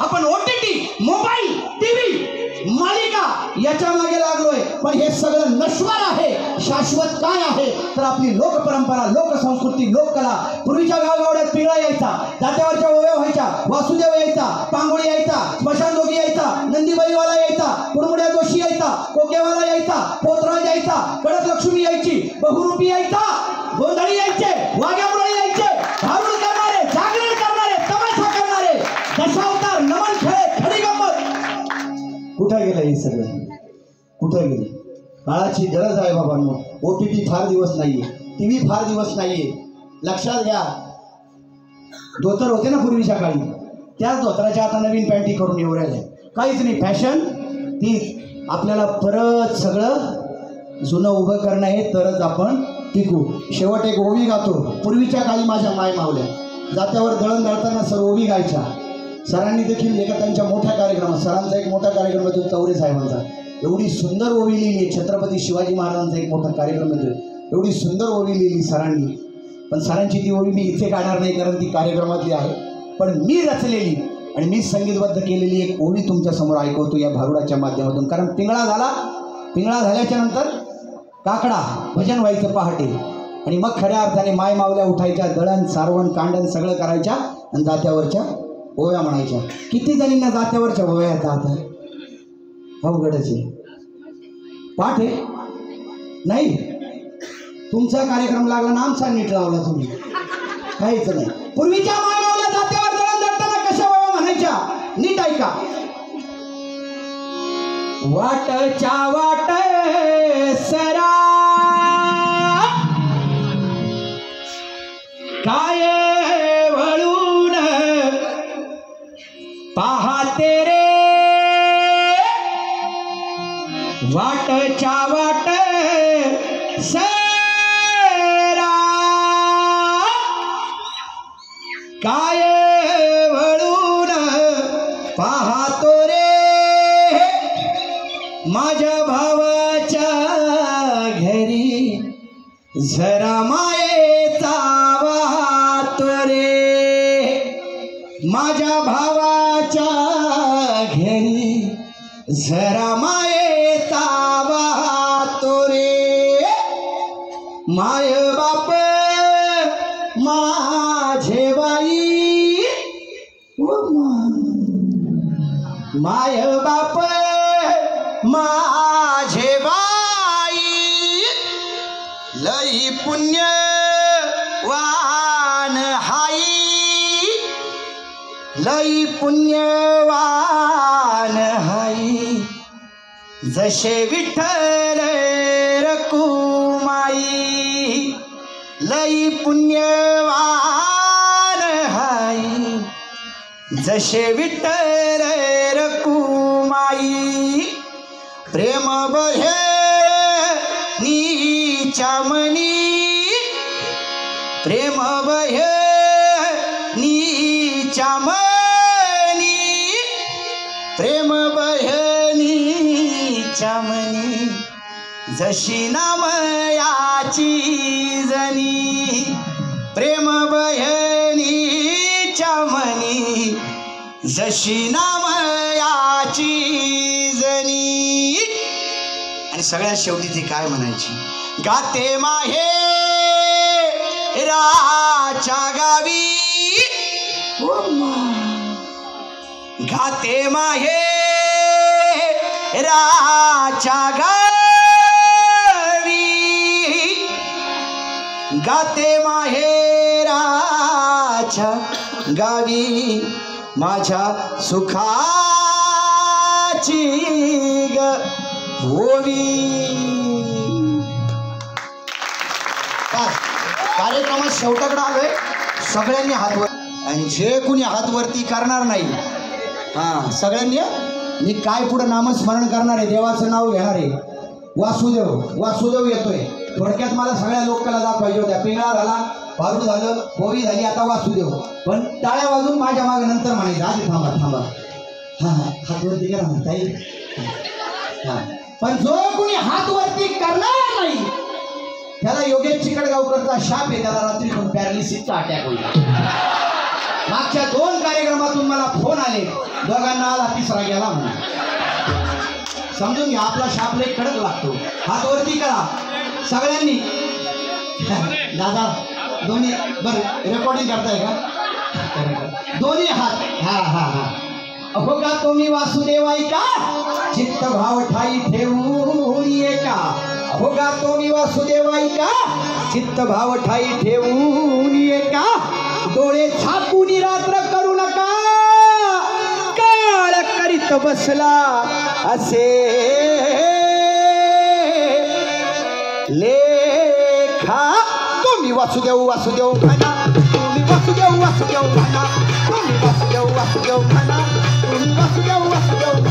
आपण OTT, mobile, TV, मालिका याच्या मागे लागलोय, पण हे सगळं नश्वर आहे. शाश्वत काय आहे तर आपली लोकपरंपरा, लोकसंस्कृती, लोककला. पूर्वीच्या गावगावड्यात पिंगळा यायचा, जात्यावरच्या ओव्या व्हायच्या, वासुदेव यायचा, पांगोळी यायचा, स्मशानभोगी यायचा, नंदीबैलवाला यायचा, कुडमुड्या जोशी यायचा, कोकेवाला यायचा, पोतराज यायचा, कडक लक्ष्मी यायची, बहुरूपी यायचा, गोंधळी यायचे, वाघ्यामुरळी यायचे, भारूड करणारे, जागरण करणारे, तमाशा करणारे, दशावतार, नमन खेळे, खडी गंमत. कुठं गेलं हे सगळं? कुठं गेलं? काळाची गरज आहे बाबांनो. OTT फार दिवस नाहीये, टीव्ही फार दिवस नाहीये. लक्षात घ्या, धोतर होते ना पूर्वीच्या काळी, त्याच धोतराच्या आता नवीन पॅन्टी करून येऊ राहिले. काहीच नाही, फॅशन तीच. आपल्याला परत सगळं जुनं उभं करणं आहे, तरच आपण टिकू. शेवट एक ओवी गातो. पूर्वीच्या काळी माझ्या माय मावल्या जात्यावर दळण दळताना सर ओवी गायच्या. सरांनी देखील एका त्यांच्या मोठ्या कार्यक्रमात, सरांचा एक मोठा कार्यक्रम होतो चौरे साहेबांचा, एवढी सुंदर ओवी लिहिली. छत्रपती शिवाजी महाराजांचा एक मोठा कार्यक्रम होतो, एवढी सुंदर ओवी लिहिली सरांनी. पण सरांची ती ओवी मी इथे काढणार नाही, कारण ती कार्यक्रमातली आहे. पण मी रचलेली आणि मी संगीतबद्ध केलेली एक ओवी तुमच्या समोर ऐकवतो या भारुडाच्या माध्यमातून. कारण पिंगळा झाला, पिंगळा झाल्याच्या नंतर काकडा भजन व्हायचं पहाटे, आणि मग खऱ्या अर्थाने माय मावल्या उठायच्या, दळण सारवण कांडण सगळं करायच्या आणि जात्यावरच्या ओव्या म्हणायच्या. किती जणींना जात्यावरच्या ओव्या येतात? अवघडचे पाठ आहे नाही. तुमचा कार्यक्रम लागला ना, आमचा नीट लावला तुम्ही, काहीच नाही. पूर्वीच्या माय मावल्या जात्यावर दळण दळताना कशा ओव्या म्हणायच्या, नीट ऐका. वाटच्या वाट सरा काय वळून पाहते रे, वाटच्या वाट सरा काय वळून पाहतो रे, माझ्या भावाच्या घरी जरा मायेचा वातो रे, माझ्या भावाच्या घरी जरा मायेचा वातो रे. माय बाप माझे बाई, माय बाप माझे बाई, लई पुण्यवान हाई, लई पुण्यवान हाई, जसे विठ्ठल रकुमाई, लई पुण्यवान हाई, जसे विठ्ठल रकुमाई. प्रेम बहे नीच्या मनी, प्रेम बहे नीच्या मनी, प्रेम बहे नीच्या मनी, जशी नामयाची जनी, प्रेम बहे नीच्या मनी, जशी नामयाची जनी. आणि सगळ्यात शेवटी ती काय म्हणायची, गाते माहे राच्या गावी, गाते माहे राच्या गावी, गाते माहे राच्या गावी, माझ्या सुखाची ग ओवी. कार्यक्रमात शेवटाकडे आलोय, सगळ्यांनी हात वर, आणि जे कोणी हात वरती करणार नाही, हा सगळ्यांनी मी काय पुढे नामस्मरण करणार आहे, देवाचं नाव घेणार आहे. वासुदेव, वासुदेव येतोय. थोडक्यात मला सगळ्या लोकांना दाखवायच्या होत्या. पिंगळा झाला, भारू झालं, होळी झाली, आता वासुदेव. पण टाळ्या वाजून माझ्या मागे नंतर म्हणायचं, आधी थांबा थांबा, हा हा हात वरती करा ना ताई. हा पण जो कोणी हात वरती करणार नाही त्याला योगेश चिकडगावकरचा शाप आहे, त्याला रात्री पण पॅरालिसिसचा अटॅक होईल. मागच्या 2 कार्यक्रमातून मला फोन आले, दोघांना आला, तिसरा गेला म्हणून. समजून घ्या, आपला शाप लय कडक लागतो. हात वरती करा सगळ्यांनी. दादा दोन्ही बरं रेकॉर्डिंग करताय का? दोन्ही हात. हा हा हा. हो का तुम्ही वासुदेवाई का चित्त भाव ठाई ठेवून ये का? हो का तुम्ही वासुदेवाई का चित्त भाव ठाई ठेवून ये का? डोळे झाकून रात्र करू नका, काळ करीत बसला असे लेखा. तुम्ही वासुदेव वासुदेव म्हणा, तुम्ही वासुदेव वासुदेव म्हणा, तुम्ही वासुदेव वासुदेव म्हणा, तुम्ही वासुदेव वासुदेव.